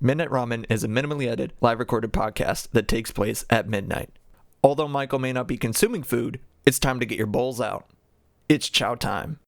Midnight Ramen is a minimally edited, live recorded podcast that takes place at midnight. Although Michael may not be consuming food, it's time to get your bowls out. It's chow time.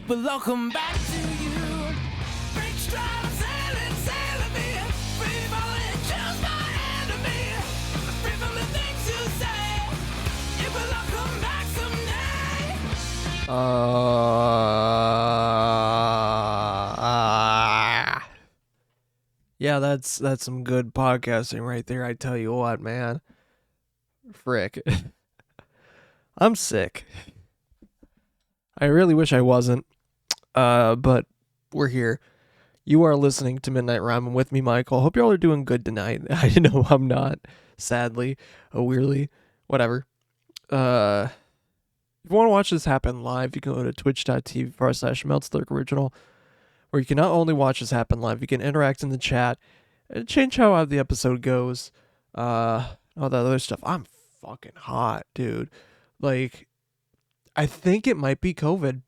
But I'll come back to you. Break stride, I'm sailing me. Free falling, choose my enemy. Free from the things you say. It will all come back someday. Yeah, that's some good podcasting right there. I tell you what, man. Frick. I'm sick. I really wish I wasn't. But we're here. You are listening to Midnight Ramen with me, Michael. Hope y'all are doing good tonight. I know I'm not, sadly, weirdly, whatever. If you want to watch this happen live, you can go to twitch.tv/MeltSlurk where you can not only watch this happen live, you can interact in the chat and change how the episode goes. All that other stuff. I'm fucking hot, dude. Like, I think it might be COVID.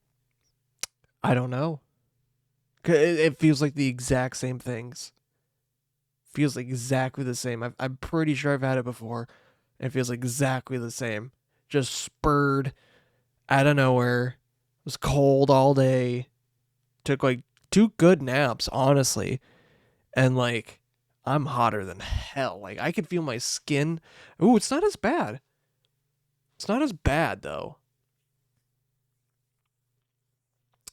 I don't know. It feels like the exact same things. Feels like exactly the same. I'm pretty sure I've had it before. It feels exactly the same. Just spurred out of nowhere. It was cold all day. Took like 2 good naps, honestly. And like, I'm hotter than hell. Like, I can feel my skin. Ooh, it's not as bad. It's not as bad, though.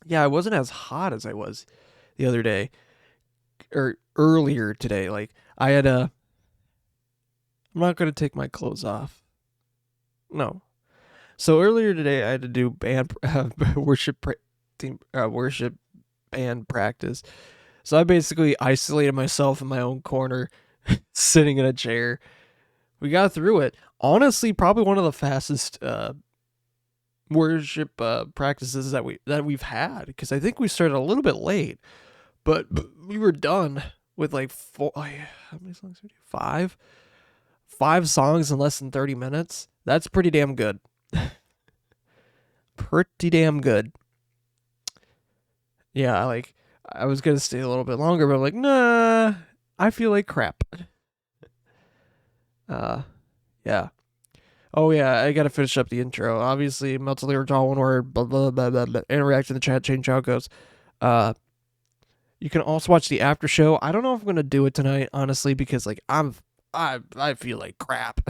Yeah, I wasn't as hot as I was the other day. Or earlier today. Like, I had I'm not going to take my clothes off. No. So earlier today, I had to do band worship band practice. So I basically isolated myself in my own corner, sitting in a chair. We got through it. Honestly, probably one of the fastest worship practices that we've had, because I think we started a little bit late, but we were done with like how many songs did we do? Five songs in less than 30 minutes. That's pretty damn good. Pretty damn good. Yeah, like, I was gonna stay a little bit longer, but I'm like, nah, I feel like crap. Yeah. Oh yeah, I gotta finish up the intro. Obviously, melted lyrics all one word. Blah blah blah blah blah. Interact in the chat, change how it goes. You can also watch the after show. I don't know if I'm gonna do it tonight, honestly, because like I feel like crap.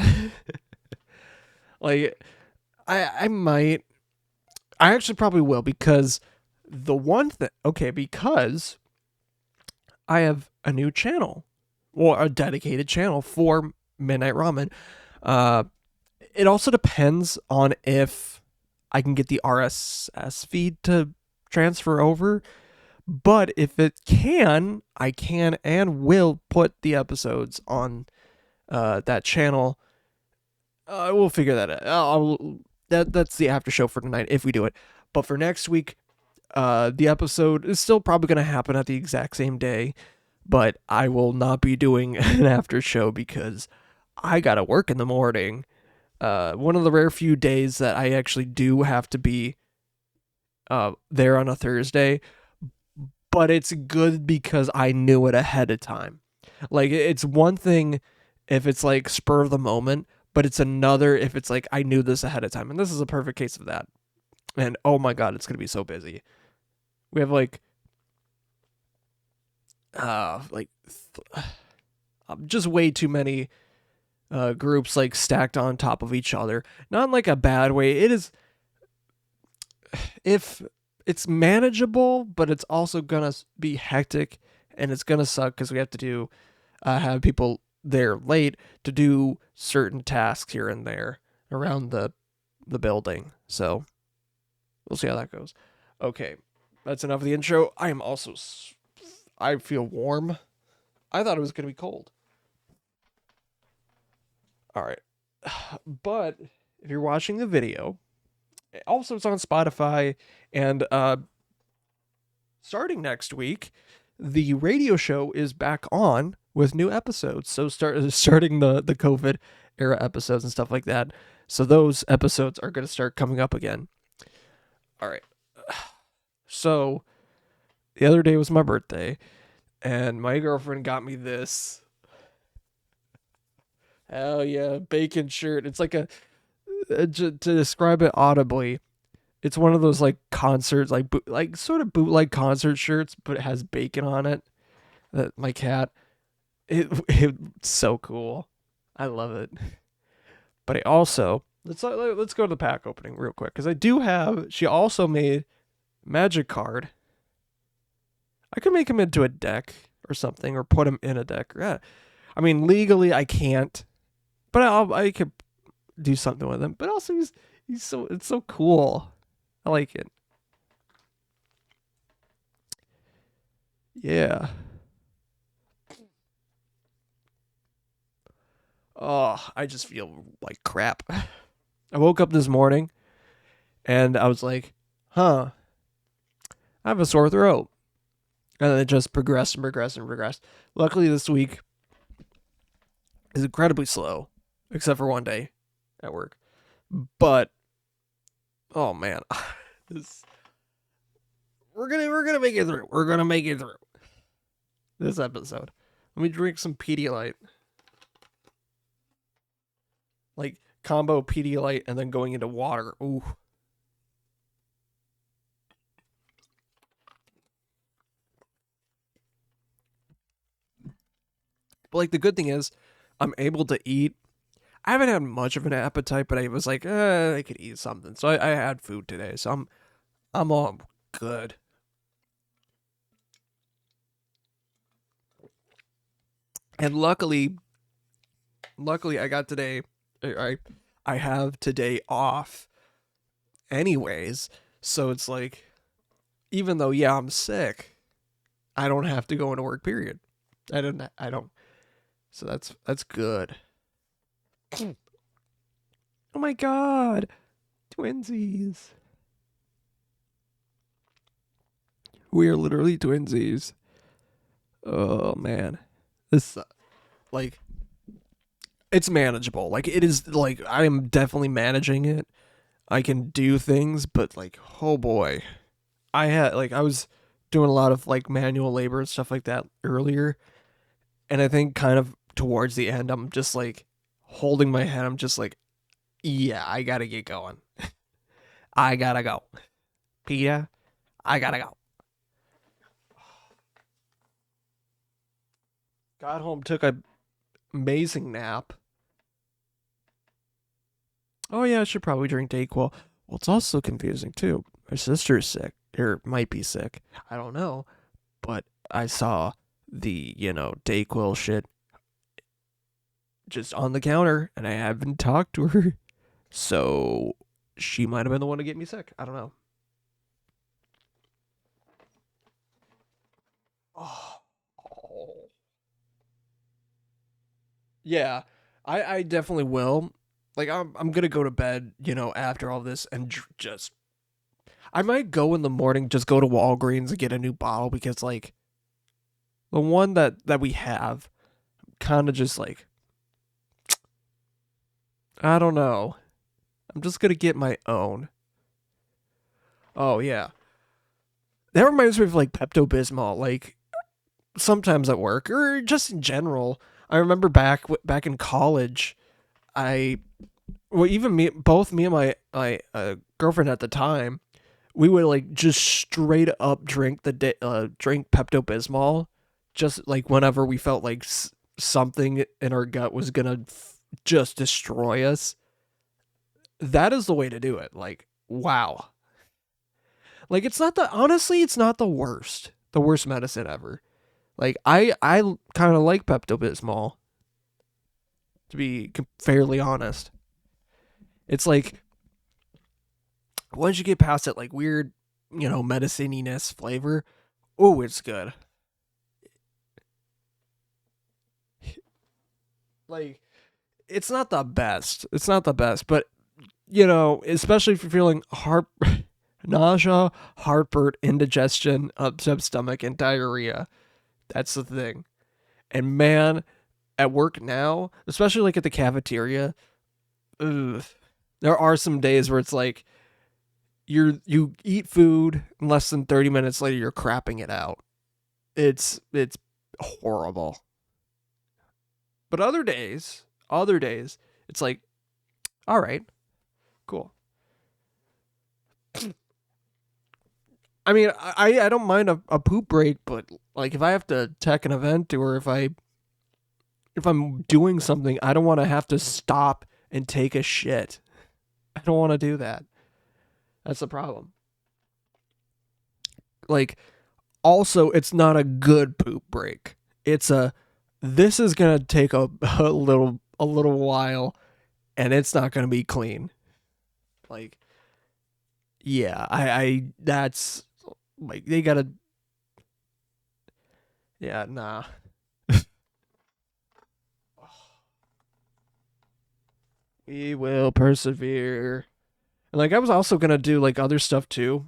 Like, I might. I actually probably will, because the one thing. Okay, because I have a new channel, or a dedicated channel for Midnight Ramen. It also depends on if I can get the RSS feed to transfer over. But if it can, I can and will put the episodes on that channel. We'll figure that out. That's the after show for tonight if we do it. But for next week, the episode is still probably going to happen at the exact same day. But I will not be doing an after show because I got to work in the morning. One of the rare few days that I actually do have to be there on a Thursday, but it's good because I knew it ahead of time. Like, it's one thing if it's like spur of the moment, but it's another if it's like I knew this ahead of time, and this is a perfect case of that. And oh my god, it's gonna be so busy. We have just way too many groups like stacked on top of each other. Not in like a bad way. It is, if it's manageable, but it's also gonna be hectic, and it's gonna suck because we have to do have people there late to do certain tasks here and there around the building. So we'll see how that goes. Okay, that's enough of the intro. I feel warm. I thought it was gonna be cold. All right. But if you're watching the video, also it's on Spotify, and starting next week, the radio show is back on with new episodes. So starting the COVID era episodes and stuff like that. So those episodes are going to start coming up again. All right. So the other day was my birthday, and my girlfriend got me this. Hell yeah, bacon shirt. It's like to describe it audibly, it's one of those like concerts, like sort of bootleg concert shirts, but it has bacon on it. That my cat, it's so cool. I love it. But I also let's go to the pack opening real quick, because I do have. She also made Magic card. I could make him into a deck or something, or put him in a deck. Yeah. I mean, legally I can't, but I could do something with him. But also it's so cool. I like it. Yeah. Oh, I just feel like crap. I woke up this morning and I was like, huh, I have a sore throat. And then it just progressed and progressed and progressed. Luckily, this week is incredibly slow, except for one day at work. But oh man, we're gonna make it through. We're gonna make it through this episode. Let me drink some Pedialyte, like combo Pedialyte, and then going into water. Ooh. But like the good thing is, I'm able to eat. I haven't had much of an appetite, but I was like, I could eat something. So I had food today, so I'm all good. And luckily I got today. I have today off, anyways. So it's like, even though I'm sick, I don't have to go into work. Period. I don't. So that's good. Oh my god, twinsies. We are literally twinsies. Oh man, this like it's manageable. Like it is. Like I am definitely managing it. I can do things, but like, oh boy, I was doing a lot of like manual labor and stuff like that earlier, and I think kind of towards the end, I'm just like holding my head. I'm just like, yeah, I gotta get going. I gotta go. Peter, I gotta go. Got home, took a amazing nap. Oh yeah, I should probably drink Dayquil. Well, it's also confusing too. My sister's sick, or might be sick. I don't know, but I saw the Dayquil shit just on the counter, and I haven't talked to her, so she might have been the one to get me sick. I don't know. Oh, yeah, I definitely will. Like I'm gonna go to bed, after all this, and just I might go in the morning, just go to Walgreens and get a new bottle, because like the one that we have, kind of just like, I don't know. I'm just gonna get my own. Oh yeah, that reminds me of like Pepto-Bismol. Like sometimes at work, or just in general. I remember back in college, even both me and my girlfriend at the time, we would like just straight up drink drink Pepto-Bismol, just like whenever we felt like something in our gut was gonna just destroy us. That is the way to do it. Like, wow. Like it's not the worst medicine ever. Like I kind of like Pepto-Bismol, to be fairly honest. It's like, once you get past that like weird, medicine-iness flavor, oh, it's good. Like it's not the best. It's not the best, but you know, especially if you're feeling nausea, heartburn, indigestion, upset stomach, and diarrhea. That's the thing. And man, at work now, especially like at the cafeteria, ugh, there are some days where it's like you eat food and less than 30 minutes later you're crapping it out. It's horrible. But other days, it's like, all right, cool. I mean, I don't mind a poop break, but like if I have to tech an event or if I'm doing something, I don't want to have to stop and take a shit. I don't want to do that. That's the problem. Like, also, it's not a good poop break. It's this is gonna take a little while, and it's not gonna be clean. Like, yeah, I that's like they gotta. Yeah, nah. We will persevere. And like I was also gonna do like other stuff too.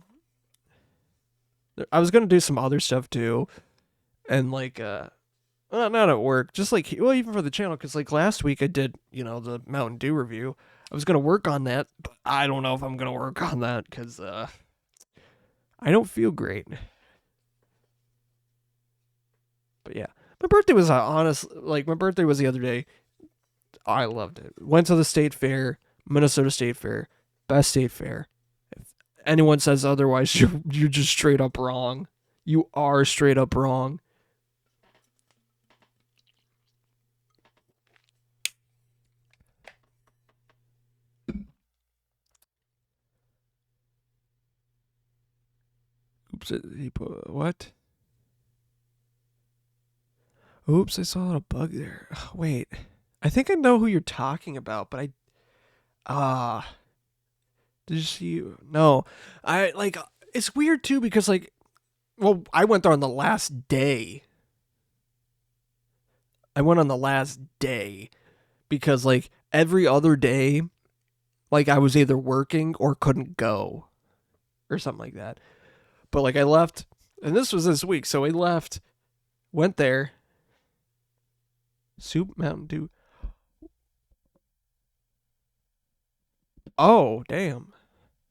I was gonna do some other stuff too, and like well, not at work, just like well even for the channel, because like last week I did the Mountain Dew review. I was gonna work on that, but I don't know if I'm gonna work on that because I don't feel great. But yeah, my birthday was my birthday was the other day. I loved it. Went to the state fair, Minnesota State Fair, best state fair. If anyone says otherwise, you're just straight up wrong. You are straight up wrong. Oops, he put what? Oops, I saw a little bug there. Wait, I think I know who you're talking about, but did you see? No, I like. It's weird too because like, well, I went there on the last day. I went on the last day because like every other day, like I was either working or couldn't go, or something like that. But like I left, and this was this week, so I left, went there. Soup Mountain Dew. Oh, damn.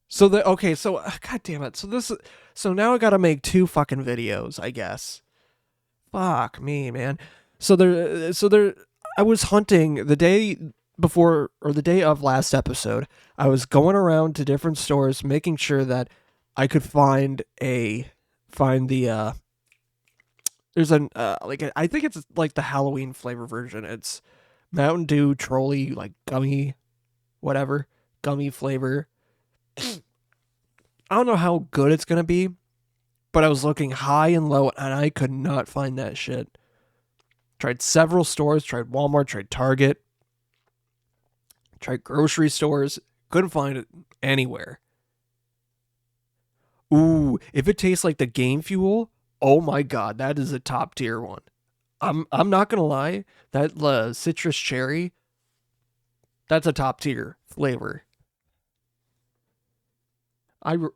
So god damn it. So now I gotta make 2 fucking videos, I guess. Fuck me, man. So I was hunting the day before or the day of last episode. I was going around to different stores making sure that I could find the there's an I think it's like the Halloween flavor version. It's Mountain Dew Trolley like gummy flavor. I don't know how good it's gonna be, but I was looking high and low and I could not find that shit. Tried several stores, tried Walmart, tried Target, tried grocery stores, couldn't find it anywhere. Ooh, if it tastes like the Game Fuel, oh my god, that is a top tier one. I'm not gonna lie, that citrus cherry, that's a top tier flavor. I will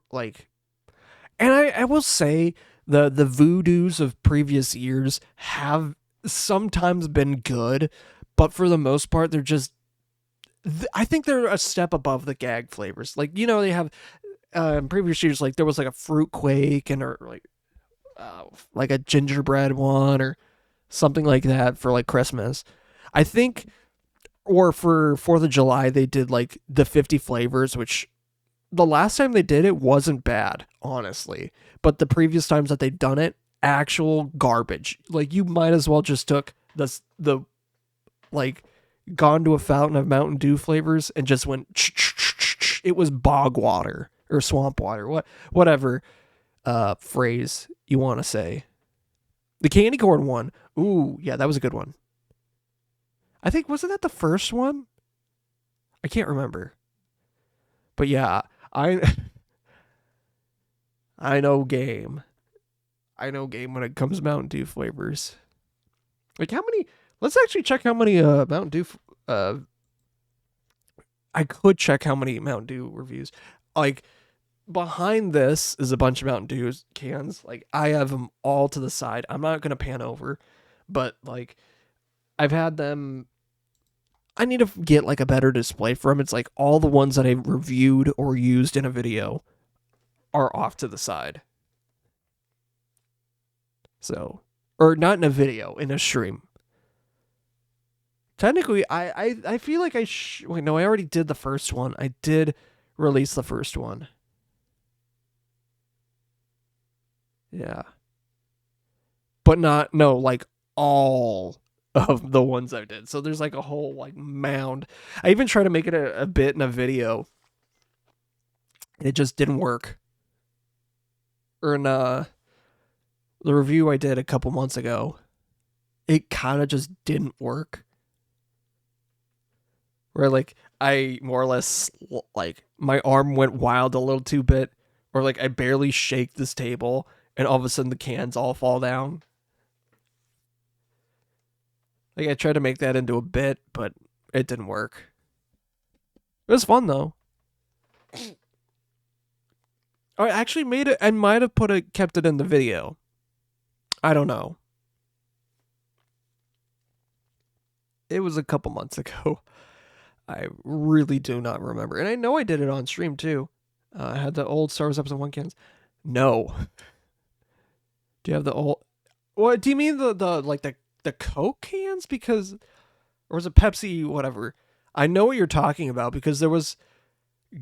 say the voodoos of previous years have sometimes been good, but for the most part they're just I think they're a step above the gag flavors. Like they have in previous years like there was like a fruit quake or like a gingerbread one or something like that for like Christmas. I think or for 4th of July they did like the 50 flavors, which the last time they did it wasn't bad, honestly. But the previous times that they'd done it, actual garbage. Like you might as well just took the like gone to a fountain of Mountain Dew flavors and just went it was bog water or swamp water, whatever phrase you want to say. The candy corn one. Ooh, yeah, that was a good one. I think wasn't that the first one? I can't remember. But yeah, I know game. I know game when it comes to Mountain Dew flavors. Like how many? Let's actually check how many Mountain Dew I could check how many Mountain Dew reviews. Like, behind this is a bunch of Mountain Dew cans. Like, I have them all to the side. I'm not gonna pan over, but like, I've had them. I need to get like a better display for them. It's like all the ones that I reviewed or used in a video are off to the side. So, or not in a video, in a stream. Technically, I feel like wait, no, I already did the first one. I did release the first one. Yeah. But not, no, like all of the ones I did. So there's like a whole like mound. I even tried to make it a bit in a video. And it just didn't work. Or in the review I did a couple months ago, it kind of just didn't work. Where like I more or less like my arm went wild a little too bit, or like I barely shake this table and all of a sudden the cans all fall down. Like I tried to make that into a bit, but it didn't work. It was fun though. I actually made it. I might have kept it in the video. I don't know. It was a couple months ago. I really do not remember. And I know I did it on stream too. I had the old Star Wars Episode 1 cans. No. Do you have the old... What, do you mean the Coke cans? Because... Or was it Pepsi, whatever? I know what you're talking about because there was...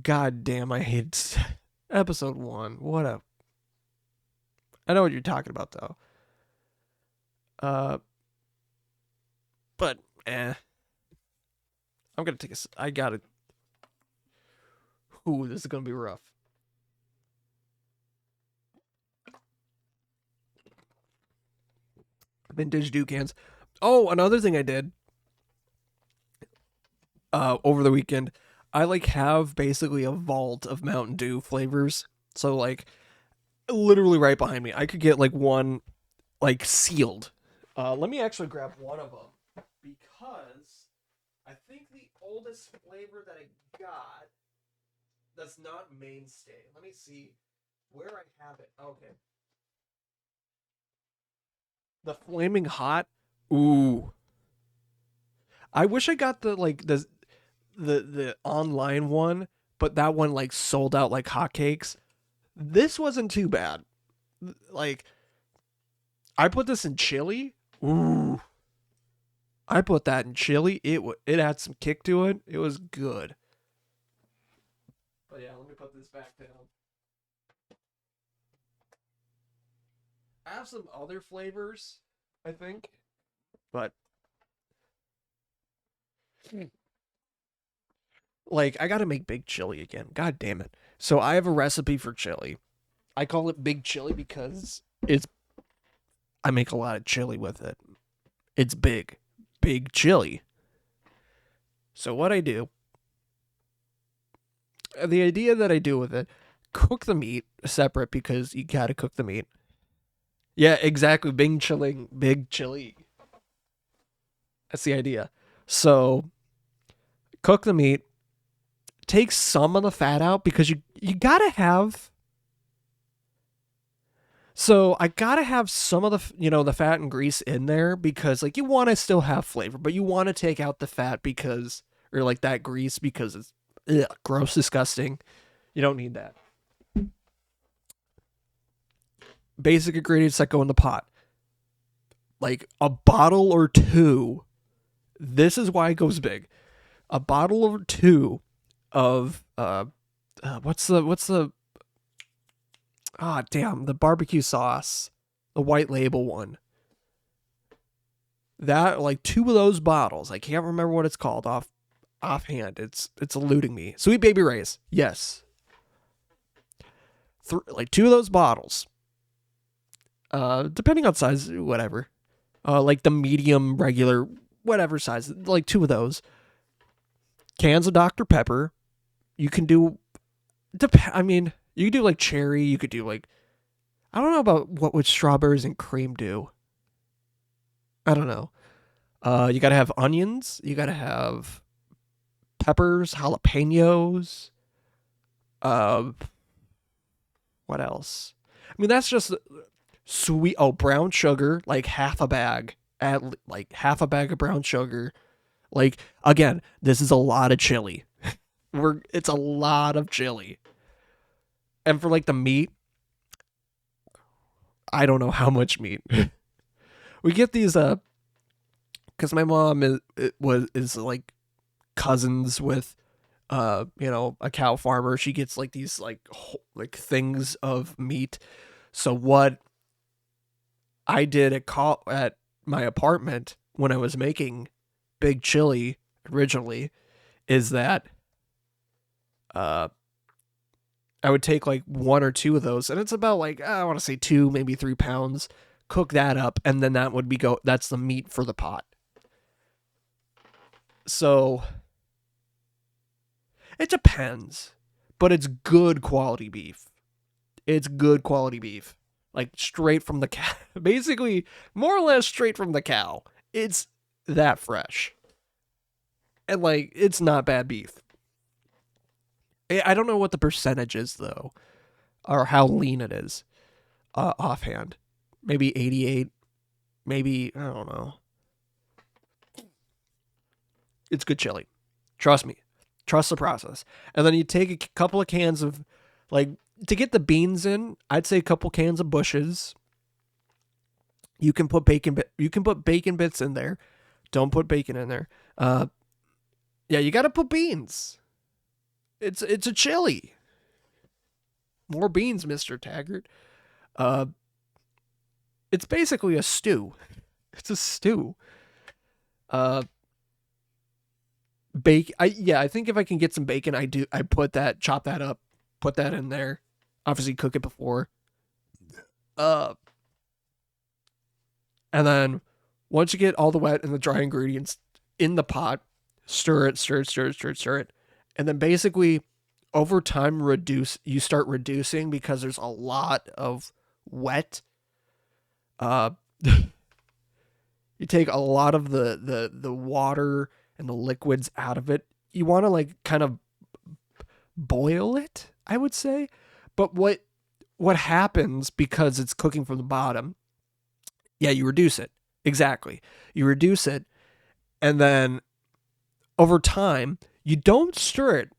God damn, I hate Episode 1. What a... I know what you're talking about though. But, I'm gonna take I gotta... Ooh, this is gonna be rough. Vintage Dew cans. Oh, another thing I did over the weekend, I like have basically a vault of Mountain Dew flavors. So like literally right behind me, I could get like one like sealed. Let me actually grab one of them because I think the oldest flavor that I got that's not mainstay. Let me see where I have it. Okay. The Flaming Hot. Ooh. I wish I got the online one, but that one like sold out like hotcakes. This wasn't too bad. Like I put this in chili. Ooh. I put that in chili. It had some kick to it. It was good. But yeah, let me put this back down. I have some other flavors, I think. But like I gotta make big chili again. God damn it. So I have a recipe for chili. I call it big chili because I make a lot of chili with it. It's big. Big chili. So what I do, the idea that I do with it, cook the meat separate because you gotta cook the meat. Yeah, exactly. Big chili. That's the idea. So cook the meat, take some of the fat out because you gotta have. So I gotta have some of the fat and grease in there because like you want to still have flavor, but you want to take out the fat because, or like that grease because it's gross, disgusting. You don't need that. Basic ingredients that go in the pot. Like a bottle or two. This is why it goes big. A bottle or two of what's the the barbecue sauce, the white label one. That like 2 of those bottles. I can't remember what it's called offhand. It's eluding me. Sweet Baby Ray's. Yes. 2 of those bottles. Depending on size, whatever. Like the medium, regular, whatever size. Like 2 of those. Cans of Dr. Pepper. You can do... you could do like cherry. You could do like... I don't know about what would strawberries and cream do. I don't know. You gotta have onions. You gotta have peppers, jalapenos. What else? I mean, that's just sweet. Oh, brown sugar, like half a bag. Like half a bag of brown sugar. Like, again, this is a lot of chili. It's a lot of chili. And for like the meat, I don't know how much meat. We get these because my mom is like cousins with a cow farmer. She gets like these like things of meat. So what I did at my apartment when I was making big chili originally is that I would take like 1 or 2 of those, and it's about like I want to say 2, maybe 3 pounds. Cook that up, and then that would that's the meat for the pot. So it depends, but it's good quality beef. It's good quality beef, like straight from the cow. Basically, more or less straight from the cow. It's that fresh, and like it's not bad beef. I don't know what the percentage is though, or how lean it is, offhand. Maybe 88. Maybe I don't know. It's good chili. Trust me. Trust the process. And then you take a couple of cans of, like, to get the beans in, I'd say a couple cans of Bush's. You can put bacon bits in there. Don't put bacon in there. Yeah, you got to put beans. It's a chili. More beans, Mr. Taggart. It's basically a stew. It's a stew. I think if I can get some bacon, I chop that up, put that in there. Obviously cook it before. And then once you get all the wet and the dry ingredients in the pot, stir it. And then basically over time you start reducing because there's a lot of wet. You take a lot of the water and the liquids out of it. You want to like kind of boil it, I would say. But what happens because it's cooking from the bottom? Yeah, you reduce it. Exactly. You reduce it, and then over time, you don't stir it.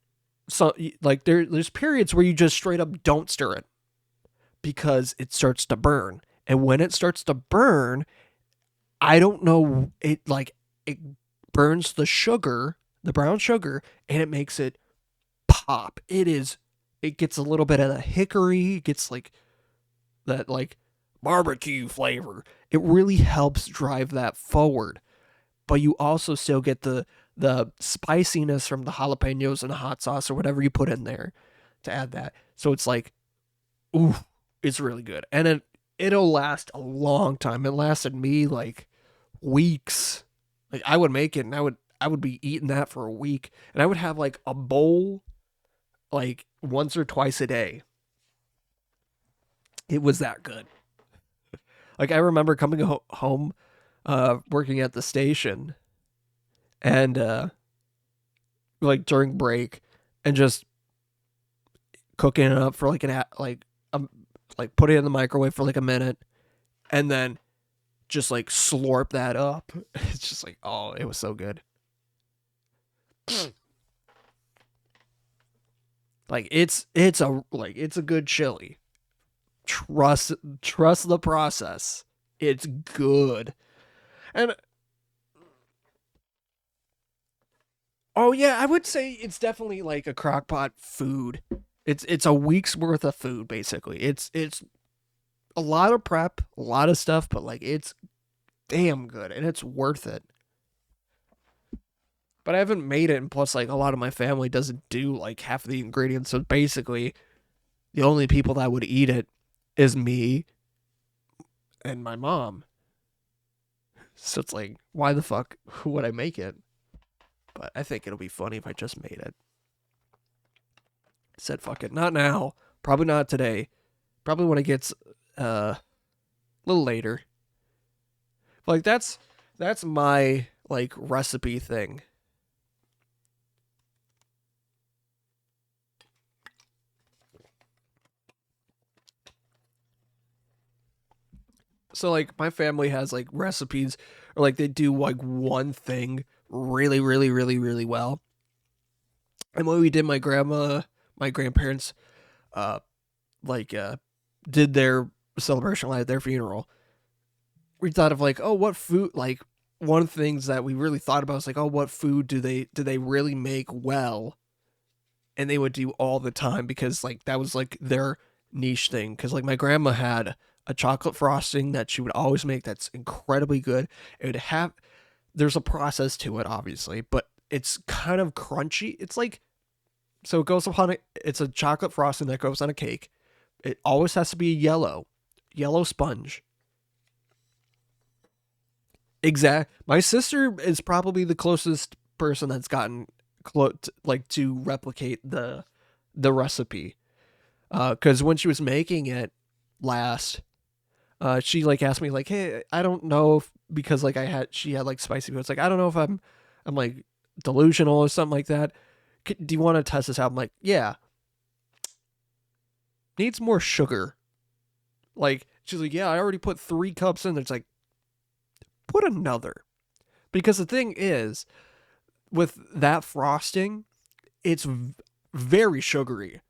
So like there's periods where you just straight up don't stir it because it starts to burn. And when it starts to burn, I don't know, it burns the sugar, the brown sugar, and it makes it pop. It gets a little bit of the hickory, it gets like that like barbecue flavor. It really helps drive that forward. But you also still get the spiciness from the jalapenos and the hot sauce or whatever you put in there to add that. So it's like, ooh, it's really good. And it'll last a long time. It lasted me like weeks. Like I would make it and I would be eating that for a week, and I would have like a bowl like once or twice a day. It was that good. Like I remember coming home, working at the station, and like during break, and just cooking it up for like like put it in the microwave for like a minute, and then just like slurp that up. It's just like, oh, it was so good. Like it's a good chili. Trust the process. It's good. And oh yeah, I would say it's definitely like a crockpot food. It's a week's worth of food basically. It's a lot of prep, a lot of stuff, but like it's damn good and it's worth it. But I haven't made it, and plus like a lot of my family doesn't do like half of the ingredients, so basically the only people that would eat it is me and my mom. So it's like, why the fuck would I make it? But I think it'll be funny if I just made it. Said fuck it. Not now. Probably not today. Probably when it gets a little later. Like that's my like recipe thing. So like my family has like recipes, or like they do like one thing really, really, really, really well. And when we did my grandparents, uh, like did their celebration at their funeral, we thought of like, oh, what food? Like one of the things that we really thought about was like, oh, what food do they really make well? And they would do all the time because like that was like their niche thing. Because like my grandma had a chocolate frosting that she would always make that's incredibly good. It would have there's a process to it, obviously, but it's kind of crunchy. It's like so it goes upon it. It's a chocolate frosting that goes on a cake. It always has to be yellow sponge. Exact. My sister is probably the closest person that's gotten like to replicate the recipe. Because when she was making it last, she like asked me like, "Hey, I don't know if because like she had like spicy food. It's like I don't know if I'm like delusional or something like that. Do you want to test this out?" I'm like, "Yeah." Needs more sugar. Like she's like, "Yeah, I already put 3 cups in there." It's like, put another. Because the thing is, with that frosting, it's very sugary,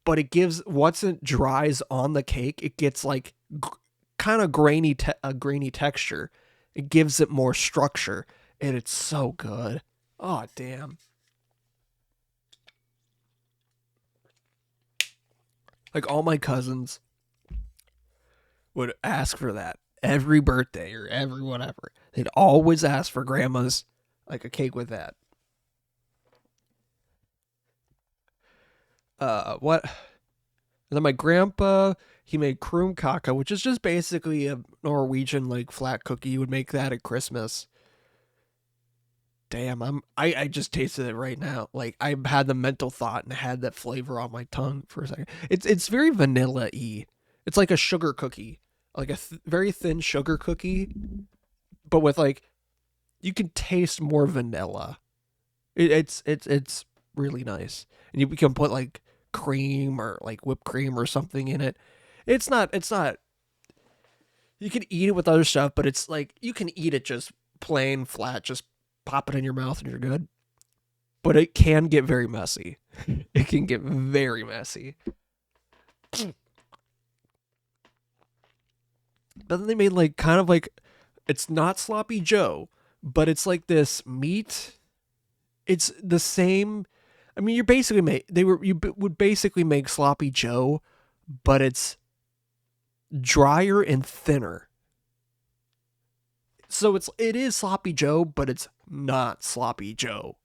but it gives once it dries on the cake, it gets like kind of grainy texture. It gives it more structure, and it's so good. Oh damn! Like all my cousins would ask for that every birthday or every whatever. They'd always ask for grandma's like a cake with that. What? And then my grandpa, he made kroomkake, which is just basically a Norwegian like flat cookie. You would make that at Christmas. Damn, I just tasted it right now. Like I had the mental thought and had that flavor on my tongue for a second. It's very vanilla-y. It's like a sugar cookie, like a very thin sugar cookie, but with like you can taste more vanilla. It's really nice, and you can put like cream or like whipped cream or something in it. It's not. You can eat it with other stuff, but it's like you can eat it just plain flat, just pop it in your mouth and you're good. But it can get very messy. It can get very messy. But then they made like kind of like it's not sloppy Joe, but it's like this meat. It's the same. I mean, would basically make sloppy Joe, but it's drier and thinner. So it is sloppy Joe, but it's not sloppy Joe.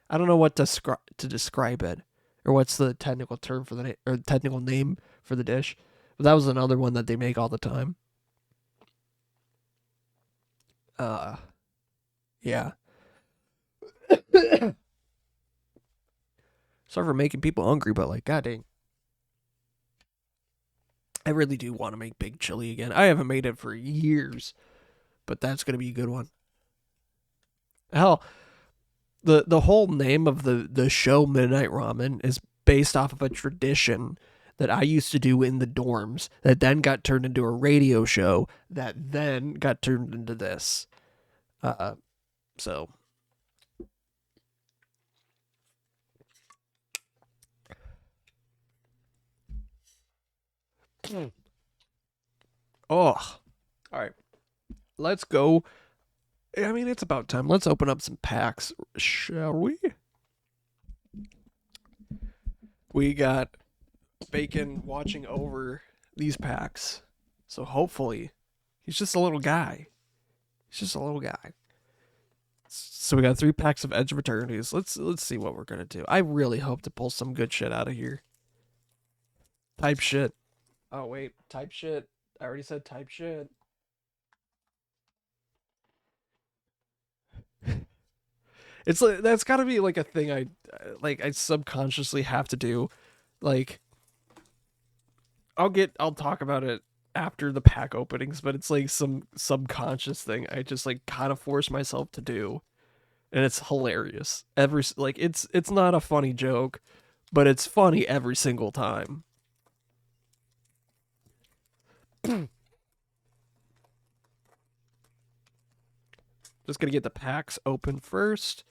I don't know what to describe it, or what's the technical term for or technical name for the dish. But that was another one that they make all the time. Yeah. Sorry for making people hungry, but like, god dang. I really do want to make big chili again. I haven't made it for years, but that's gonna be a good one. Hell, the whole name of the show Midnight Ramen is based off of a tradition that I used to do in the dorms that then got turned into a radio show that then got turned into this. So oh, all right. Let's go. I mean, it's about time. Let's open up some packs, shall we? We got Bacon watching over these packs. So hopefully, he's just a little guy. He's just a little guy. So we got 3 packs of Edge of Eternities. Let's see what we're gonna do. I really hope to pull some good shit out of here. Type shit. Oh wait, type shit. I already said type shit. It's like that's got to be like a thing I subconsciously have to do. Like I'll talk about it after the pack openings, but it's like some subconscious thing I just like kind of force myself to do. And it's hilarious. It's not a funny joke, but it's funny every single time. Just gonna get the packs open first.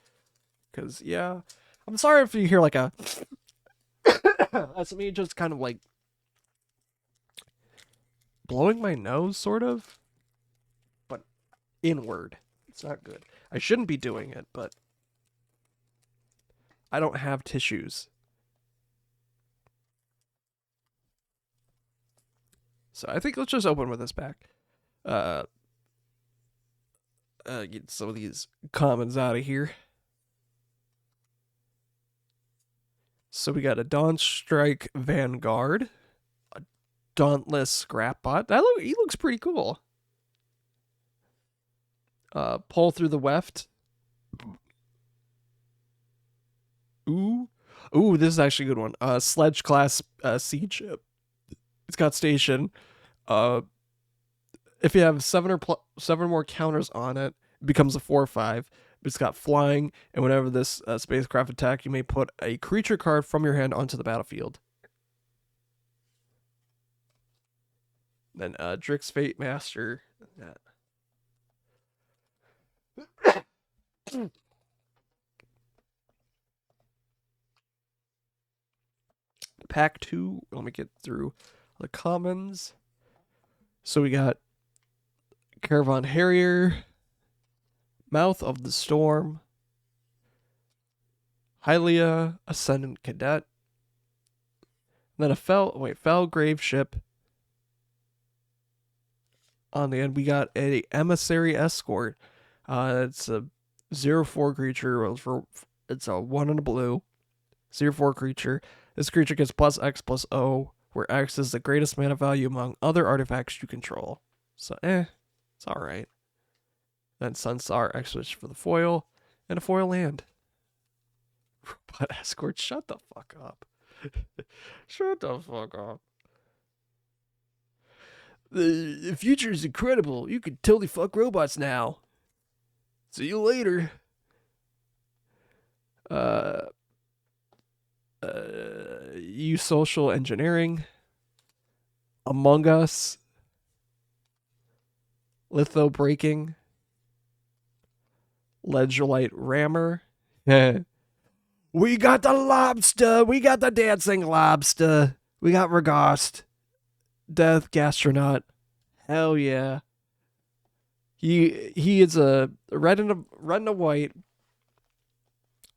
Because, yeah. I'm sorry if you hear like a... That's me just kind of like... blowing my nose, sort of. But inward. It's not good. I shouldn't be doing it, but... I don't have tissues. So I think let's just open with this pack. Get some of these commons out of here. So we got a Dawn Strike Vanguard, a Dauntless Scrapbot. He looks pretty cool. Pull through the Weft. Ooh, this is actually a good one. Sledge class siege ship. It's got station. If you have seven more counters on it, it becomes a 4/5. It's got flying, and whenever this spacecraft attack, you may put a creature card from your hand onto the battlefield. Then Drix Fate Master. Pack 2. Let me get through the commons. So we got Caravan Harrier, Mouth of the Storm, Hylia, Ascendant Cadet, then a Fell Grave Ship. On the end, we got a Emissary Escort. It's a 0/4 creature. It's a 1 and a blue. 0/4 creature. This creature gets +X/+O, where X is the greatest mana value among other artifacts you control. So, it's alright. Then Sunstar X-Switch for the foil, and a foil land. Robot Escort, shut the fuck up. Shut the fuck up. The future is incredible. You can totally fuck robots now. See you later. Use social engineering. Among Us. Litho breaking. Ledgerlight rammer. We got the lobster. We got the dancing lobster. We got Regast. Death Gastronaut. Hell yeah. He is a red and a white.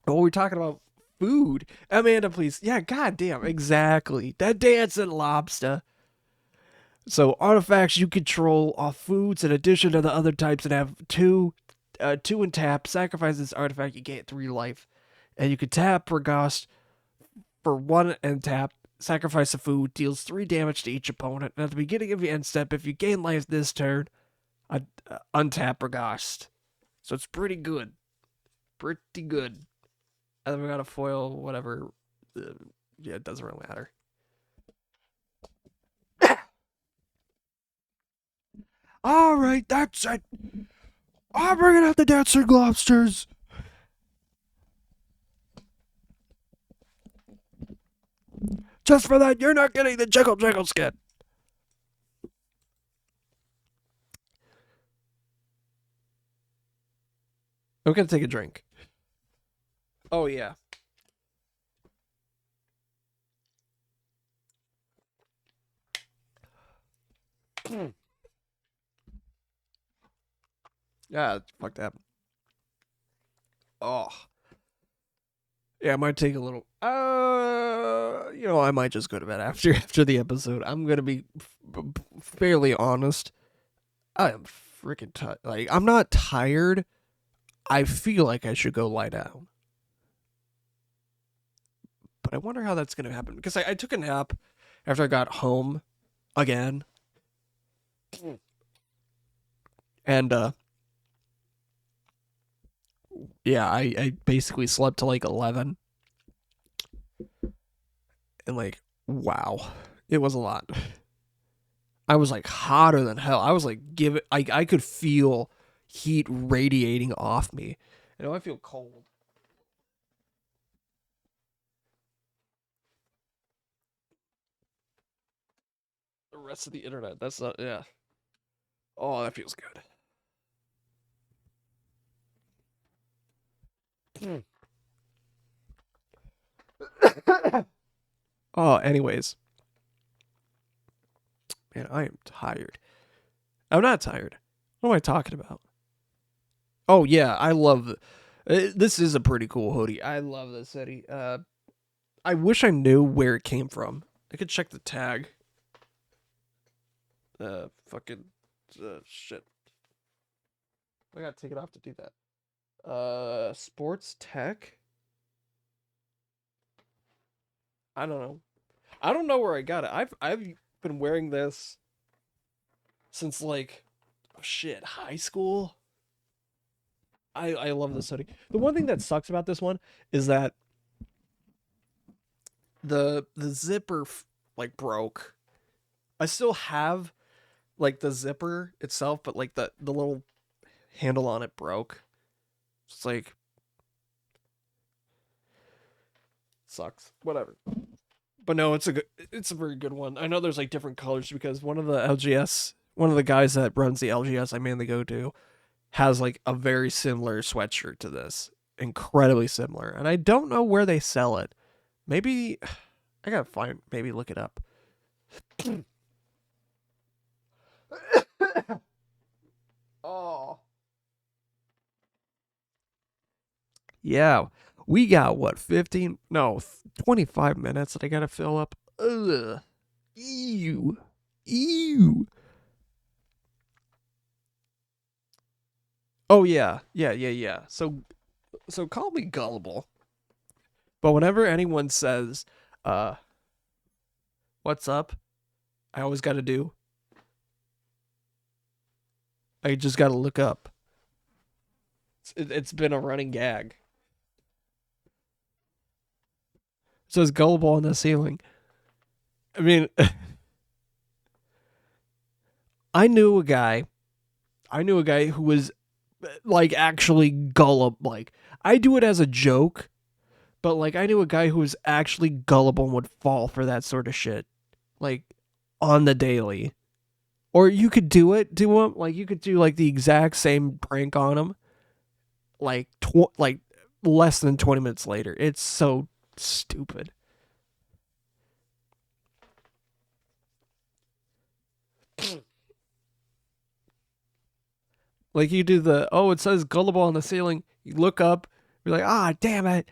Oh, we're talking about food. Amanda, please. Yeah, goddamn, exactly. That dancing lobster. So artifacts you control are foods in addition to the other types and have two and tap. Sacrifice this artifact, you get 3 life. And you can tap Regast for 1 and tap. Sacrifice a food, deals 3 damage to each opponent. And at the beginning of your end step, if you gain life this turn, untap Regast. So it's pretty good. Pretty good. And then we got a foil, whatever. Yeah, it doesn't really matter. Alright, that's it. I'm bringing out the dancing lobsters. Just for that, you're not getting the jiggle jiggle skin. I'm gonna take a drink. Oh, yeah. Yeah, fuck that. Oh. Yeah, I might take a little. I might just go to bed after the episode. I'm gonna be fairly honest. I am freaking tired. Like, I'm not tired. I feel like I should go lie down. But I wonder how that's gonna happen because I took a nap after I got home again, and yeah, I basically slept till like 11. And like, wow, it was a lot. I was like hotter than hell. I was like, I could feel heat radiating off me. I feel cold. The rest of the internet, that's not, yeah. Oh, that feels good. Oh, anyways. Man, I am tired. I'm not tired. What am I talking about? Oh, yeah, I love... this is a pretty cool hoodie. I love this hoodie. I wish I knew where it came from. I could check the tag. Shit. I gotta take it off to do that. Sports tech? I don't know. I don't know where I got it. I've been wearing this since like high school. I love this hoodie. The one thing that sucks about this one is that the zipper like broke. I still have like the zipper itself, but like the little handle on it broke. It's like sucks. Whatever. But no, it's a very good one. I know there's like different colors because one of the guys that runs the LGS I mainly go to has like a very similar sweatshirt to this. Incredibly similar. And I don't know where they sell it. Maybe I gotta maybe look it up. Oh. Yeah. We got what, 25 minutes that I gotta fill up. Ugh. Ew. Ew. Oh yeah. Yeah. So call me gullible. But whenever anyone says, what's up? I always gotta do. I just gotta look up. It's been a running gag. It says gullible on the ceiling. I mean, I knew a guy who was like actually gullible. Like, I do it as a joke, but like I knew a guy who was actually gullible and would fall for that sort of shit, like on the daily. Or you could do it to him, like you could do like the exact same prank on him, like less than 20 minutes later. It's so stupid. Like you do it says gullible on the ceiling. You look up, you're like, damn it.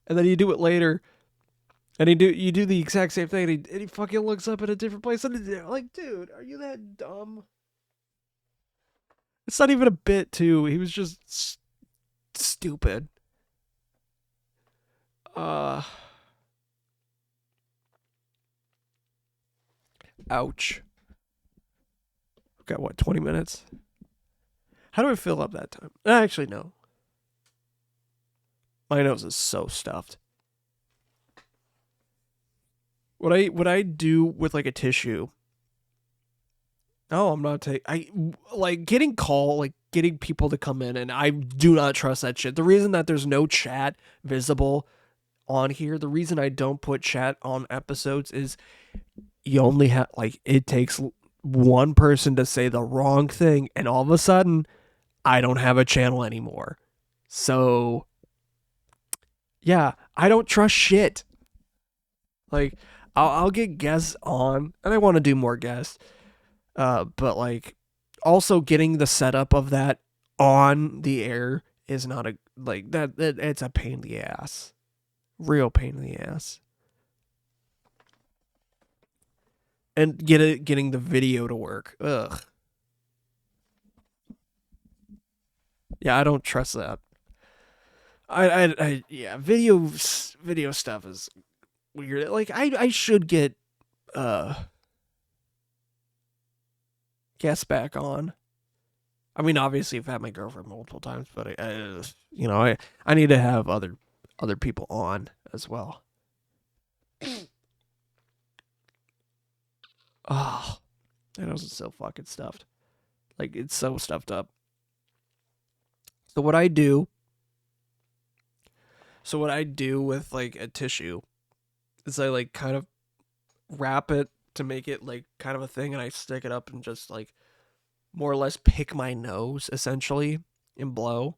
And then you do it later. And you do the exact same thing, and he fucking looks up at a different place. And like, dude, are you that dumb? It's not even a bit, too. He was just stupid. Ouch. I've got what, 20 minutes? How do I fill up that time? Actually, no. My nose is so stuffed. What I do with like a tissue. Oh, I'm not taking. Getting people to come in, and I do not trust that shit. The reason that there's no chat visible on here, the reason I don't put chat on episodes is you only have it takes one person to say the wrong thing, and all of a sudden, I don't have a channel anymore. So, yeah, I don't trust shit. Like, I'll get guests on, and I want to do more guests. But like, also getting the setup of that on the air is not it's a pain in the ass. Real pain in the ass. And getting the video to work. Ugh. Yeah, I don't trust that. Video stuff is weird. Like I should get guests back on. I mean, obviously I've had my girlfriend multiple times, but I need to have other people on as well. Oh, that nose is so fucking stuffed. Like, it's so stuffed up. So what I do with like a tissue is I like kind of wrap it to make it like kind of a thing, and I stick it up and just like more or less pick my nose essentially and blow,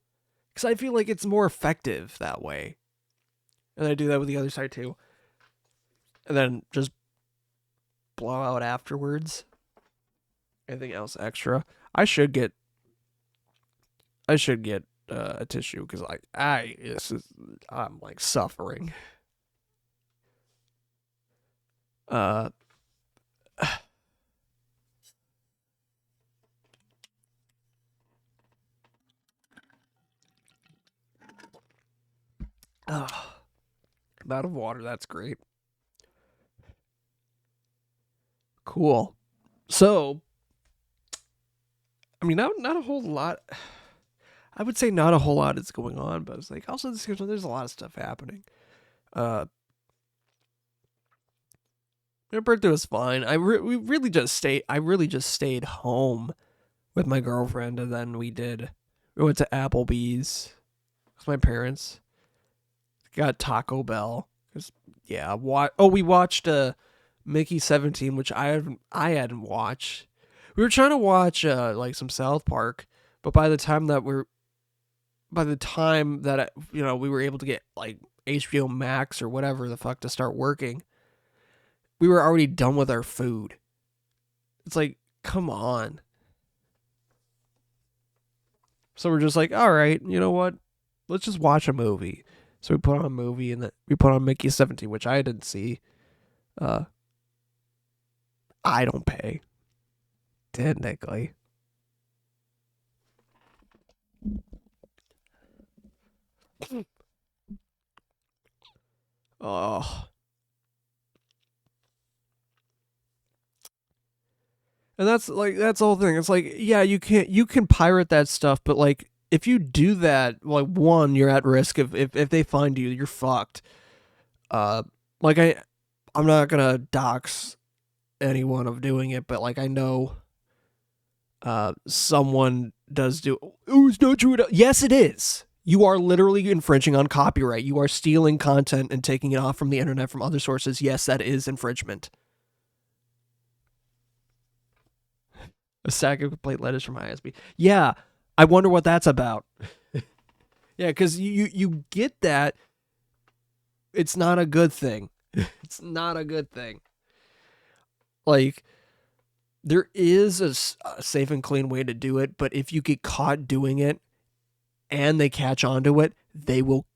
Because I feel like it's more effective that way. And I do that with the other side too. And then just blow out afterwards. Anything else extra? I should get a tissue because I'm like suffering. I'm out of water. That's great. Cool. So, I mean, not a whole lot. I would say not a whole lot is going on, but it's like also there's a lot of stuff happening. My birthday was fine. I really just stayed home with my girlfriend, and then we went to Applebee's with my parents. Got Taco Bell. We watched Mickey 17, which I hadn't watched. We were trying to watch like some South Park, but by the time that we were able to get like HBO Max or whatever the fuck to start working, we were already done with our food. It's like, come on. So we're just like, all right, you know what? Let's just watch a movie. So we put on a movie, and we put on Mickey 17, which I didn't see. I don't pay. Technically. Oh. And that's the whole thing. It's like, yeah, you can pirate that stuff, but like if you do that, like one, you're at risk if they find you, you're fucked. Like I'm not gonna dox anyone of doing it, but like I know someone does do. Oh, it's not true. Yes, it is. You are literally infringing on copyright. You are stealing content and taking it off from the internet from other sources. Yes, that is infringement. A sack of complete letters from ISB. Yeah, I wonder what that's about. Yeah, because you get that. It's not a good thing. It's not a good thing. Like, there is a safe and clean way to do it, but if you get caught doing it and they catch on to it, they will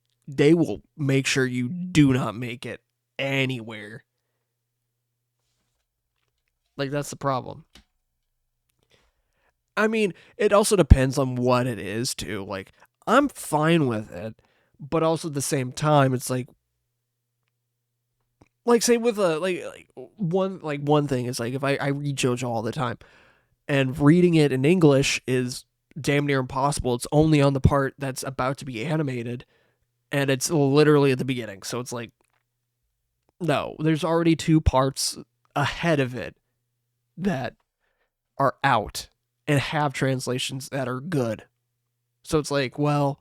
make sure you do not make it anywhere. Like, that's the problem. I mean, it also depends on what it is, too. Like, I'm fine with it, but also at the same time, it's like say with one thing is like if I read JoJo all the time, and reading it in English is damn near impossible. It's only on the part that's about to be animated, and it's literally at the beginning. So it's like, no, there's already 2 parts ahead of it that are out and have translations that are good. So it's like, well,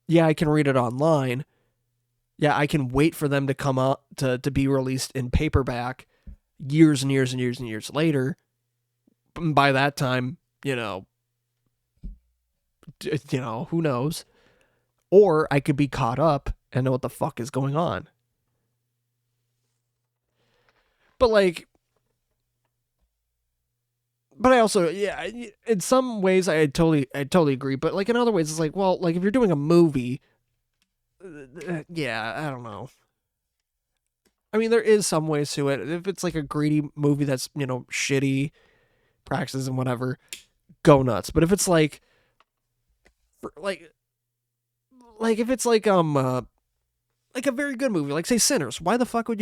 yeah, I can read it online. Yeah, I can wait for them to come out to be released in paperback years and years and years and years later. By that time, who knows? Or I could be caught up and know what the fuck is going on. But I also, yeah, in some ways I totally agree. But like in other ways, it's like, well, like if you're doing a movie, yeah, I don't know. I mean, there is some ways to it. If it's like a greedy movie that's, shitty practices and whatever, go nuts. But if it's like if it's like a very good movie, like say Sinners, why the fuck would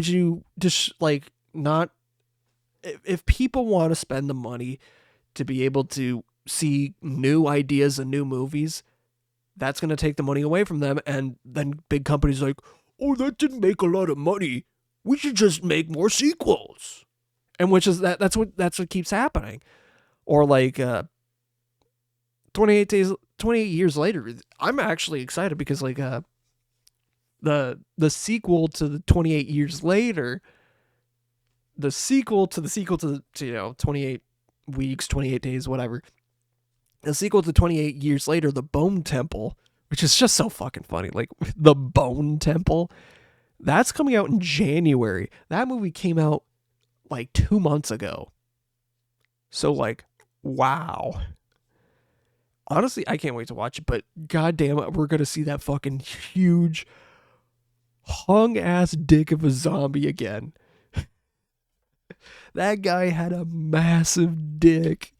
you just like not, if people want to spend the money to be able to see new ideas and new movies, that's going to take the money away from them, and then big companies like, oh, that didn't make a lot of money, we should just make more sequels. And which is that's what keeps happening. Or like 28 years later, I'm actually excited because like the sequel to the 28 years later, the sequel to 28 weeks, 28 days, whatever, The sequel to 28 Years Later, The Bone Temple, which is just so fucking funny. Like, The Bone Temple, that's coming out in January. That movie came out like 2 months ago. So, like, wow. Honestly, I can't wait to watch it, but goddamn it, we're going to see that fucking huge, hung-ass dick of a zombie again. That guy had a massive dick.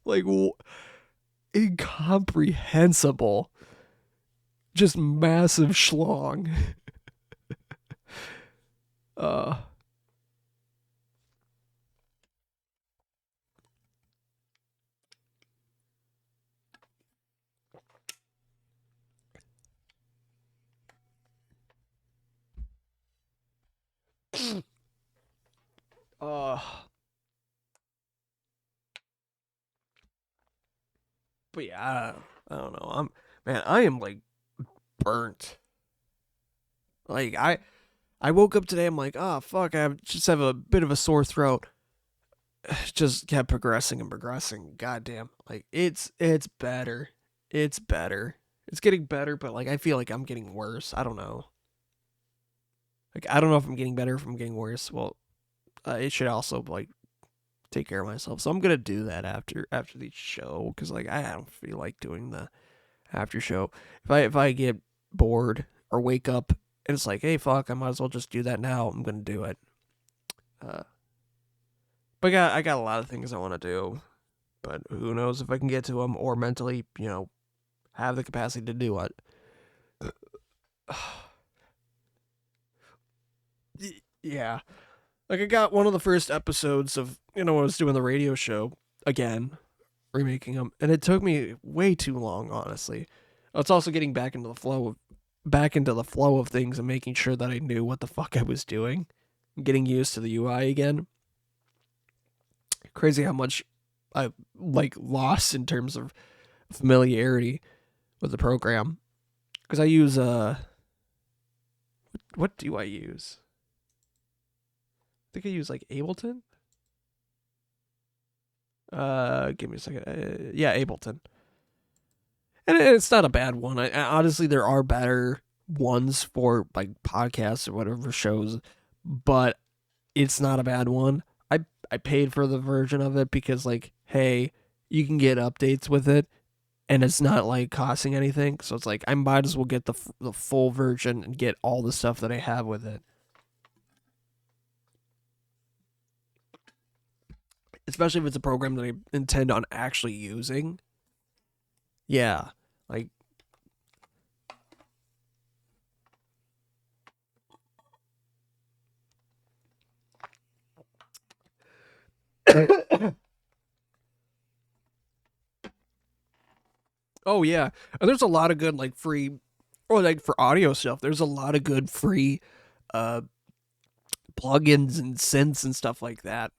Like, incomprehensible. Just massive schlong. uh... Uh, but yeah, I don't know. I am like burnt. Like I woke up today. I'm like, oh fuck, just have a bit of a sore throat. Just kept progressing and progressing. Goddamn, like it's better. It's better. It's getting better, but like I feel like I'm getting worse. I don't know. Like I don't know if I'm getting better, if I'm getting worse. Well, it should also like take care of myself. So I'm gonna do that after the show because like I don't feel like doing the after show. If I get bored or wake up and it's like, hey fuck, I might as well just do that now. I'm gonna do it. But I got a lot of things I want to do, but who knows if I can get to them or mentally, have the capacity to do it. Yeah. Like, I got one of the first episodes of, when I was doing the radio show, again, remaking them, and it took me way too long, honestly. It's also getting back into the flow of things and making sure that I knew what the fuck I was doing. Getting used to the UI again. Crazy how much I, lost in terms of familiarity with the program. Because I use, what do I use? I think I use Ableton. Give me a second. Yeah, Ableton. And it's not a bad one. I honestly, there are better ones for podcasts or whatever shows, but it's not a bad one. I paid for the version of it because hey, you can get updates with it, and it's not costing anything. So it's I might as well get the full version and get all the stuff that I have with it. Especially if it's a program that I intend on actually using. Yeah. Oh, yeah. And there's a lot of good, free, or for audio stuff, there's a lot of good free plugins and synths and stuff like that.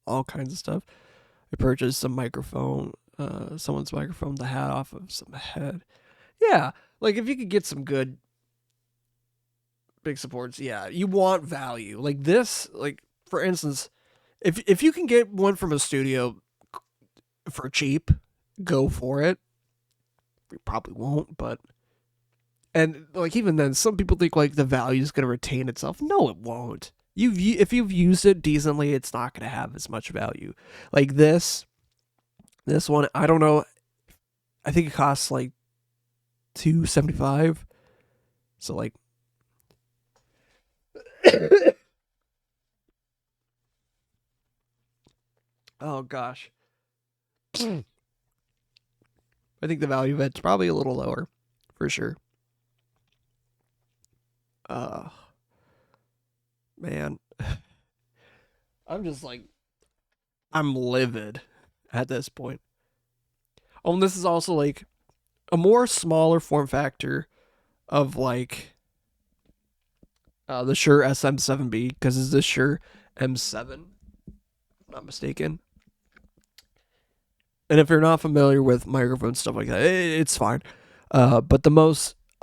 All kinds of stuff. I purchased some microphone, someone's microphone, the hat off of some head. Yeah, if you could get some good big supports, yeah, you want value. This, for instance, if you can get one from a studio for cheap, go for it. You probably won't, but and even then, some people think the value is gonna retain itself. No, it won't. If you've used it decently, it's not gonna have as much value. This one, I don't know. I think it costs $275. So oh gosh. I think the value of it's probably a little lower, for sure. Man. I'm just I'm livid at this point. Oh, and this is also a more smaller form factor of the Shure SM7B, because it's the Shure M7, if I'm not mistaken. And if you're not familiar with microphone stuff like that, it's fine. But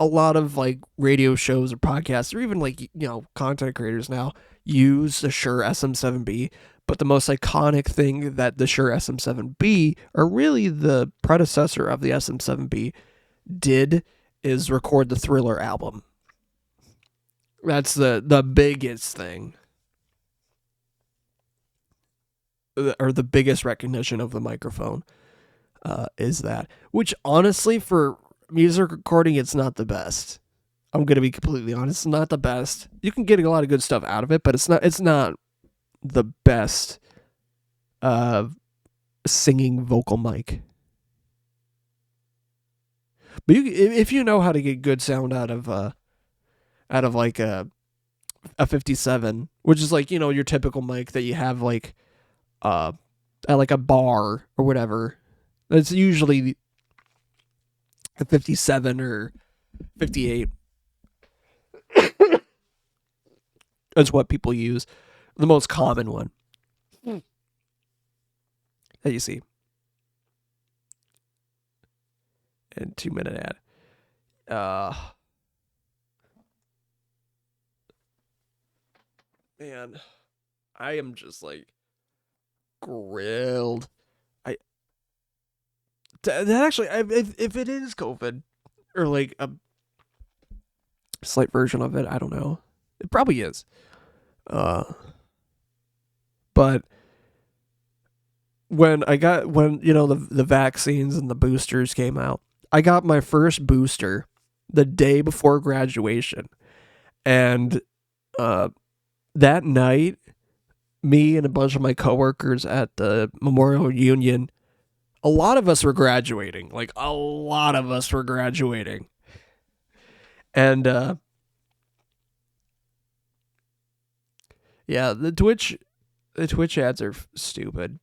a lot of radio shows or podcasts or even content creators now use the Shure SM7B, But the most iconic thing that the Shure SM7B, or really the predecessor of the SM7B, did is record the Thriller album. That's the biggest thing. Or the biggest recognition of the microphone is that. Which, honestly, for music recording, it's not the best. I'm going to be completely honest. It's not the best. You can get a lot of good stuff out of it, but it's not the best singing vocal mic. But if you know how to get good sound out of like a 57, which is like, your typical mic that you have like at like a bar or whatever, that's usually a 57 or 58. That's what people use. The most common one that you see. And 2-minute ad. Man, I am just like grilled. That actually, if it is COVID or like a slight version of it, I don't know. It probably is. But when the vaccines and the boosters came out, I got my first booster the day before graduation. And that night, me and a bunch of my coworkers at the Memorial Union, a lot of us were graduating. Like, a lot of us were graduating. And yeah, the Twitch ads are stupid.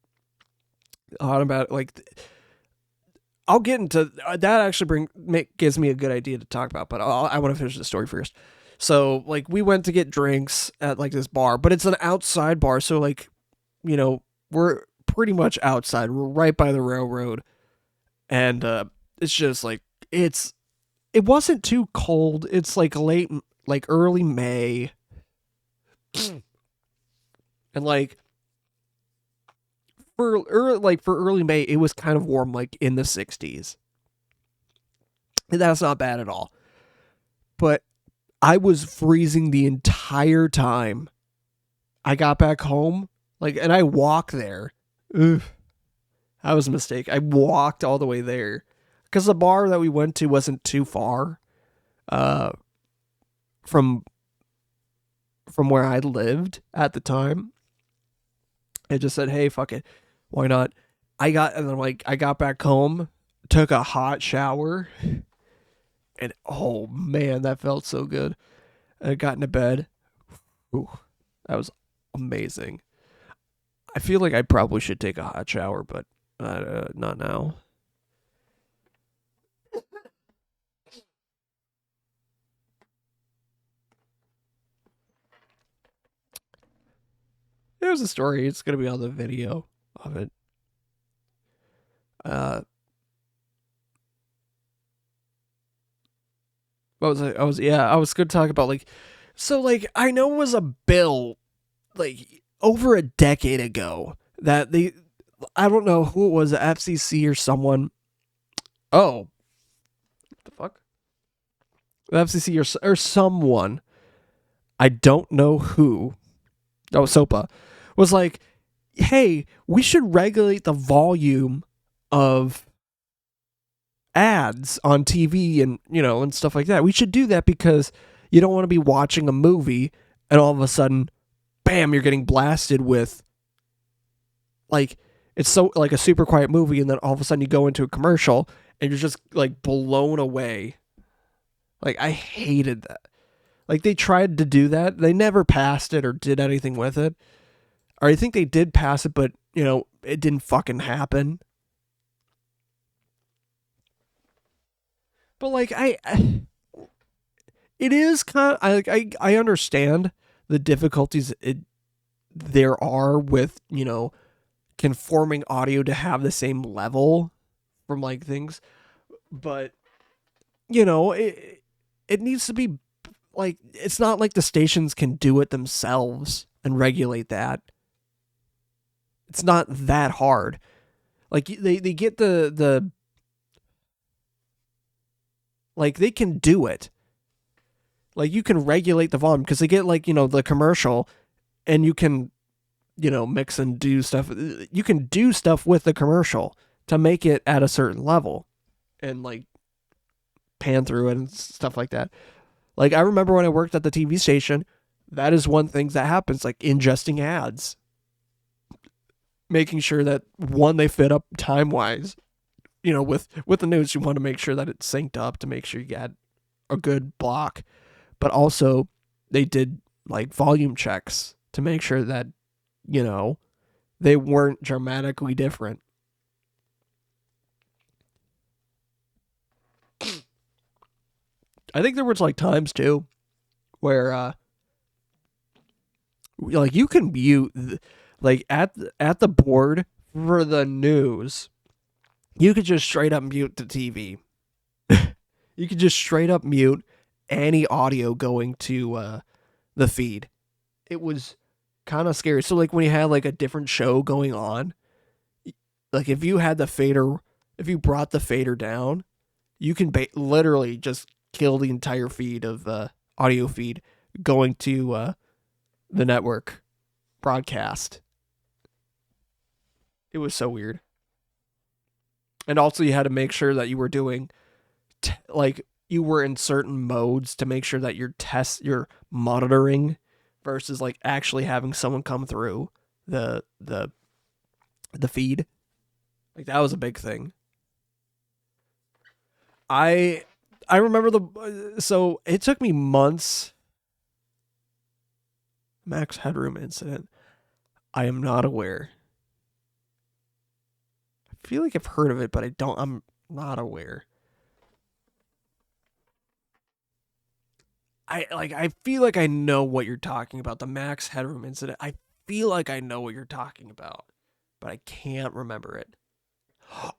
I'll get into that. Actually, gives me a good idea to talk about. But I want to finish the story first. So, like, we went to get drinks at like this bar, but it's an outside bar. So, like, we're pretty much outside. We're right by the railroad, and it's just like it wasn't too cold. It's like early May, and like for early May, it was kind of warm, like in the 60s. And that's not bad at all. But I was freezing the entire time. I got back home, and I walked there. Oof. That was a mistake. I walked all the way there because the bar that we went to wasn't too far from where I lived at the time. I just said, "Hey, fuck it. Why not?" I got back home, took a hot shower, and oh man, that felt so good. I got into bed. Ooh, that was amazing. I feel like I probably should take a hot shower, but not now. There's a story. It's gonna be on the video of it. What was I was gonna talk about I know it was a bill over a decade ago that I don't know who it was, the FCC or someone. Oh, what the fuck? The FCC or someone. I don't know who. Oh, SOPA was like, hey, we should regulate the volume of ads on TV and, and stuff like that. We should do that because you don't want to be watching a movie and all of a sudden, bam, you're getting blasted with, it's so, a super quiet movie, and then all of a sudden you go into a commercial and you're just, blown away. I hated that. They tried to do that. They never passed it or did anything with it. Or I think they did pass it, but, it didn't fucking happen. But, it is kind of, I understand the difficulties there are with, conforming audio to have the same level from, things. But, it needs to be, it's not like the stations can do it themselves and regulate that. It's not that hard. Like they get the like they can do it. Like you can regulate the volume because they get like, the commercial and you can, mix and do stuff. You can do stuff with the commercial to make it at a certain level and like pan through it and stuff like that. Like I remember when I worked at the TV station, that is one thing that happens, like ingesting ads. Making sure that one, they fit up time wise. With the news, you want to make sure that it's synced up to make sure you get a good block. But also they did like volume checks to make sure that, they weren't dramatically different. I think there was like times too where like you can mute like at the board for the news, you could just straight up mute the TV. You could just straight up mute any audio going to the feed. It was kind of scary. So like when you had like a different show going on, like if you had if you brought the fader down, you can literally just kill the entire feed of the audio feed going to the network broadcast. It was so weird. And also you had to make sure that you were doing like you were in certain modes to make sure that you're monitoring versus like actually having someone come through the feed. Like that was a big thing. I remember so it took me months. Max Headroom incident. I am not aware. I feel like I've heard of it, but I'm not aware. I feel like I know what you're talking about. The Max Headroom incident. I feel like I know what you're talking about, but I can't remember it.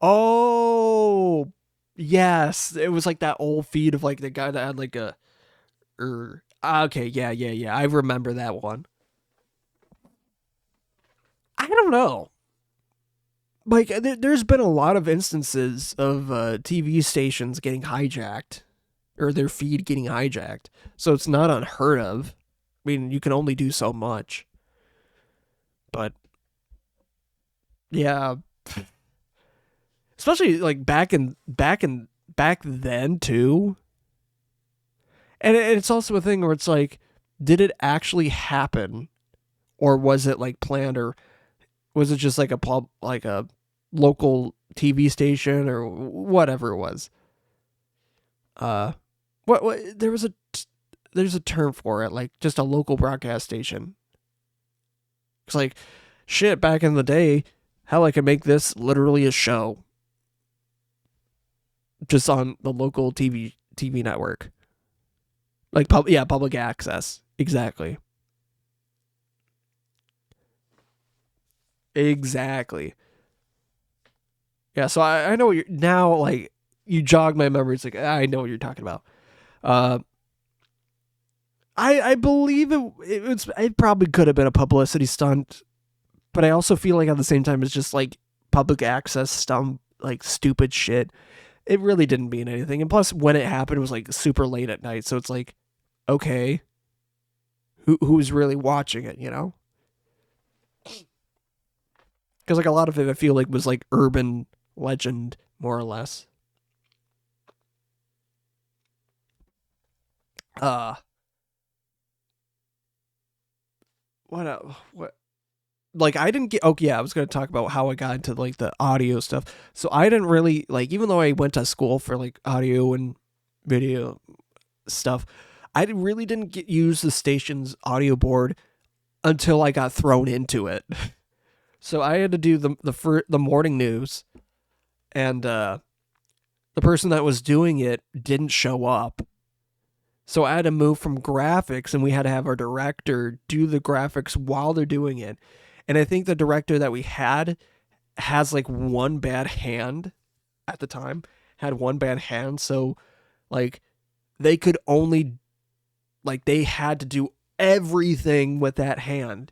Oh, yes. It was like that old feed of like the guy that had like okay, yeah. I remember that one. I don't know. Like, there's been a lot of instances of TV stations getting hijacked, or their feed getting hijacked. So it's not unheard of. I mean, you can only do so much. But, yeah. Especially, like, back then, too. And it's also a thing where it's like, did it actually happen? Or was it, like, planned? Or was it just, like, a local TV station? Or whatever it was. There's a term for it, like just a local broadcast station. It's like, shit, back in the day, hell, I could make this literally a show. Just on the local TV network. Like, public access. Exactly. Yeah, so I know what you're, now, like, you jog my memory. It's like, I know what you're talking about. I believe it probably could have been a publicity stunt, but I also feel like at the same time it's just like public access stunt, like stupid shit. It really didn't mean anything. And plus, when it happened, it was like super late at night, so it's like, okay, who's really watching it, you know? Because like a lot of it, I feel like was like urban legend, more or less. What like I didn't get, okay, yeah, I was going to talk about how I got into like the audio stuff. So I didn't really like, even though I went to school for like audio and video stuff, I really didn't use the station's audio board until I got thrown into it. So I had to do the morning news, and the person that was doing it didn't show up. So I had to move from graphics, and we had to have our director do the graphics while they're doing it. And I think the director that we had has like one bad hand at the time, had one bad hand. So like they could only, like they had to do everything with that hand.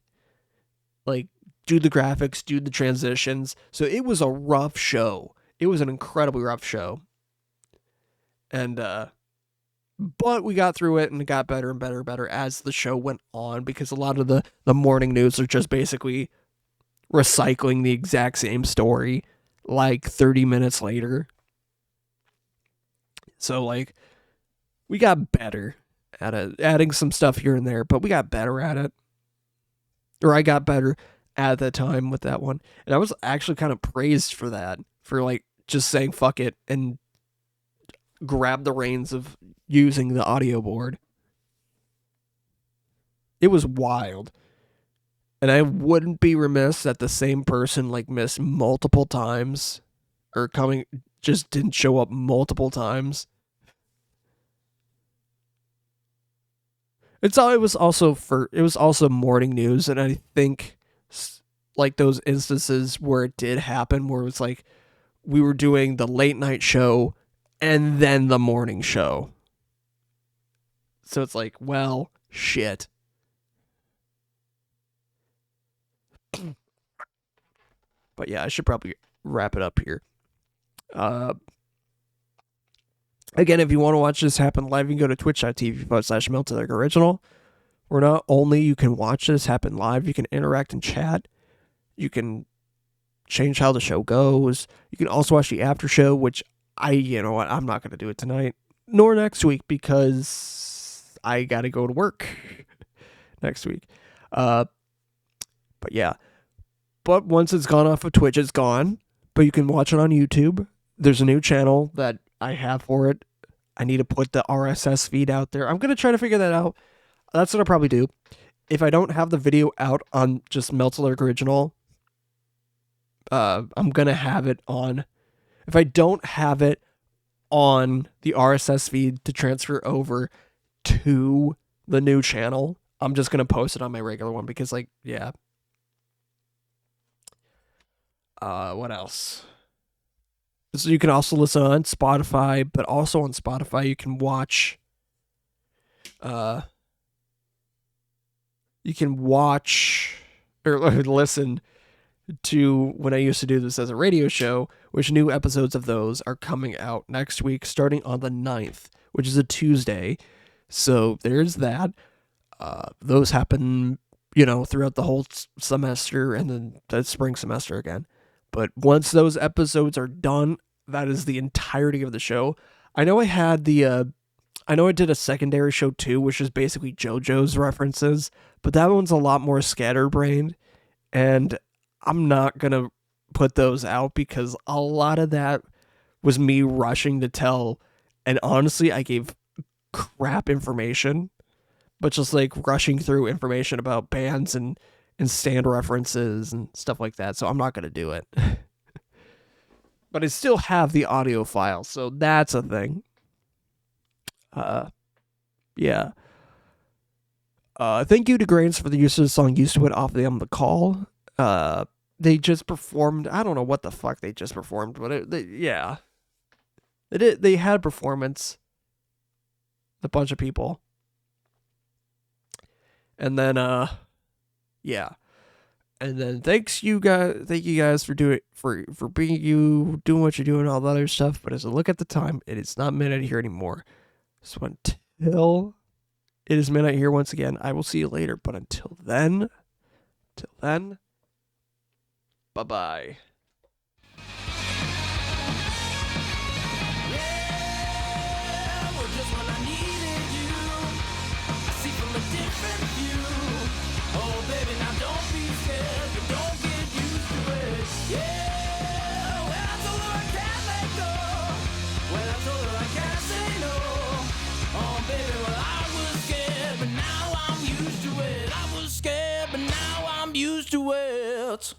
Like do the graphics, do the transitions. So it was a rough show. It was an incredibly rough show. And, but we got through it and it got better and better and better as the show went on, because a lot of the morning news are just basically recycling the exact same story like 30 minutes later. So, like, we got better at it, adding some stuff here and there, but we got better at it. Or I got better at the time with that one. And I was actually kind of praised for that, for, like, just saying fuck it and grab the reins of using the audio board. It was wild. And I wouldn't be remiss that the same person, like, missed multiple times, or just didn't show up multiple times. It was also morning news, and I think, like, those instances where it did happen, where it was like we were doing the late night show and then the morning show. So it's like, well, shit. But yeah, I should probably wrap it up here. Again, if you want to watch this happen live, you can go to twitch.tv/MeltedEggOriginal, where not only you can watch this happen live, you can interact and chat. You can change how the show goes. You can also watch the after show, which you know what, I'm not going to do it tonight, nor next week, because I got to go to work next week. But yeah. But once it's gone off of Twitch, it's gone. But you can watch it on YouTube. There's a new channel that I have for it. I need to put the RSS feed out there. I'm going to try to figure that out. That's what I'll probably do. If I don't have the video out on just Melted Like Original, I'm going to have it on. If I don't have it on the RSS feed to transfer over to the new channel, I'm just going to post it on my regular one because, like, yeah. What else? So you can also listen on Spotify, but also on Spotify you can watch or listen to when I used to do this as a radio show, which new episodes of those are coming out next week, starting on the 9th, which is a Tuesday. So there's that. Those happen, throughout the whole semester and then the spring semester again. But once those episodes are done, that is the entirety of the show. I know I did a secondary show too, which is basically JoJo's references, but that one's a lot more scatterbrained, and I'm not going to put those out because a lot of that was me rushing to tell, and honestly, I gave crap information, but just like rushing through information about bands and stand references and stuff like that, so I'm not going to do it. But I still have the audio file, so that's a thing. Yeah. Thank you to Grains for the use of the song Used to It off the album The Call. They just performed, I don't know what the fuck they just performed, but yeah. They had a performance. A bunch of people. And then, yeah. And then thank you guys for doing doing what you're doing, all the other stuff. But as I look at the time, it is not midnight here anymore. So until it is midnight here once again, I will see you later. But until then, bye-bye. Used to it.